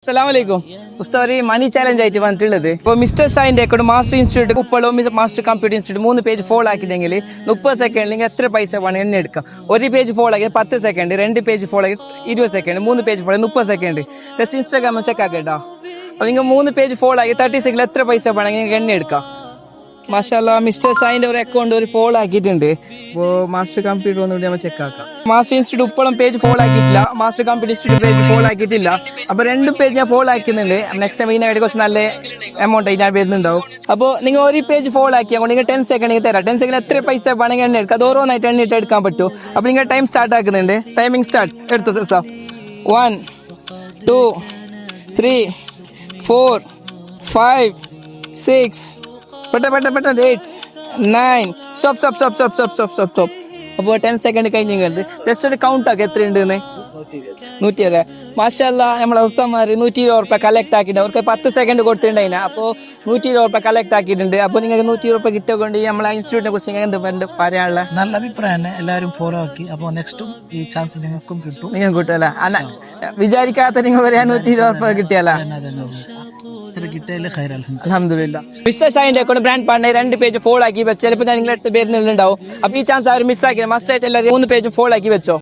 അസ്സലാമലൈക്കും ഉസ്താദ് മണി ചാലഞ്ച് ആയിട്ട് വന്നിട്ടുള്ളത് ഇപ്പോൾ മിസ്റ്റർ ഷൈൻ്റെ അക്കൗണ്ട് മാസ്റ്റർ ഇൻസ്റ്റിറ്റ്യൂട്ട് കുപ്പളോ master computer institute 3 page follow ആക്കിയെങ്കിൽ 30 സെക്കൻഡ് നിങ്ങൾ എത്ര പൈസ വേണം എന്നെ എടുക്കാം. ഒരു പേജ് ഫോളോ ആക്കി 10 സെക്കൻഡ്, 2 പേജ് ഫോളോ ആക്കി 20 second, 3 page follow 30 second. Just ഇൻസ്റ്റാഗ്രാമിൽ ചെക്ക് ആക്കട്ടോ. അപ്പോൾ നിങ്ങൾ 3 പേജ് ഫോളോ ആക്കി 30 സെക്കൻഡിൽ എത്ര പൈസ വേണമെങ്കിൽ നിങ്ങൾക്ക് എന്നെ എടുക്കാം. മാഷാല്ലാ മിസ്റ്റർ ഷൈൻ്റെ ഒരു അക്കൗണ്ട് ഒരു ഫോളോ ആക്കിയിട്ടുണ്ട്. അപ്പോൾ മാസ്റ്റർ കമ്പ്യൂട്ടർ ഒന്നുകൂടി നമ്മൾ ചെക്ക് ആക്കാം. മാസ്റ്റർ ഇൻസ്റ്റിറ്റ്യൂട്ട് ഇപ്പോഴും പേജ് ഫോളോ ആക്കിയിട്ടില്ല, master computer institute page follow ആക്കിയിട്ടില്ല. അപ്പോൾ 2 പേജ് ഞാൻ ഫോളോ ആക്കുന്നുണ്ട്. നെക്സ്റ്റ് ടൈം ഇതിനായിട്ട് കുറച്ച് നല്ല എമൗണ്ട് ഞാൻ വരുന്നുണ്ടാവും. അപ്പോൾ നിങ്ങൾ ഒരു പേജ് ഫോളോ ആക്കിയാൽ നിങ്ങൾ 10 സെക്കൻഡ് തരാം. 10 സെക്കൻഡ് എത്ര പൈസ വേണമെങ്കിൽ എണ്ണ എടുക്കാം. അത് ഓരോന്നായിട്ട് എണ്ണിട്ട് എടുക്കാൻ പറ്റും. അപ്പോൾ നിങ്ങൾ ടൈം സ്റ്റാർട്ട് ആക്കുന്നുണ്ട്. ടൈമിംഗ് സ്റ്റാർട്ട് എടുത്തു സാർ. 1 2 3 4 5 6 പെട്ടെന്ന് 8 9 സ്റ്റോപ്പ്. അപ്പോൾ 10 സെക്കൻഡ് കഴിഞ്ഞ് ജസ്റ്റ് ഒരു കൗണ്ട് ആക്കി എത്ര ഉണ്ട് 120. മാഷാല്ലാ നമ്മളെ ഉസ്താദ്മാർ 120 ഉറുപ്പ കളക്ട് ആക്കിയിട്ടുണ്ട്. അവർക്ക് 10 സെക്കൻഡ് കൊടുത്തിട്ടുണ്ടായിന്. അപ്പോൾ 120 ഉറുപ്പ കളക്ട് ആക്കിയിട്ടുണ്ട്. അപ്പോൾ നിങ്ങൾക്ക് 120 ഉറുപ്പ കിട്ടുകൊണ്ട് നമ്മളെ ഇൻസ്റ്റിറ്റ്യൂട്ടിനെ കുറിച്ച് നിങ്ങൾക്ക് എന്ത് പറയാനുള്ള നല്ല അഭിപ്രായമാണ്. എല്ലാവരും ഫോളോ ആക്കി. അപ്പോൾ നെക്സ്റ്റും ഈ ചാൻസ് നിങ്ങൾക്കും കിട്ടും. നിങ്ങൾക്ക് കിട്ടുമല്ല വിചാരിക്കാത്ത നിങ്ങൾ 120 ഉറുപ്പ കിട്ടിയല്ല. അൽഹംദുലില്ലാ. മിസ്റ്റർ ഷൈൻ്റെ account brand partner 2 page follow ആക്കി വെച്ചാൽ ചിലപ്പോൾ ഞാൻ നിങ്ങളുടെ അടുത്ത് വരുന്നുണ്ടാവും. അപ്പോൾ ഈ ചാൻസ് ആരും മിസ്സാക്കില്ല. മസ്റ്റ് ആയിട്ട് എല്ലാവരും 3 പേജ് ഫോളോ ആക്കി വെച്ചോ.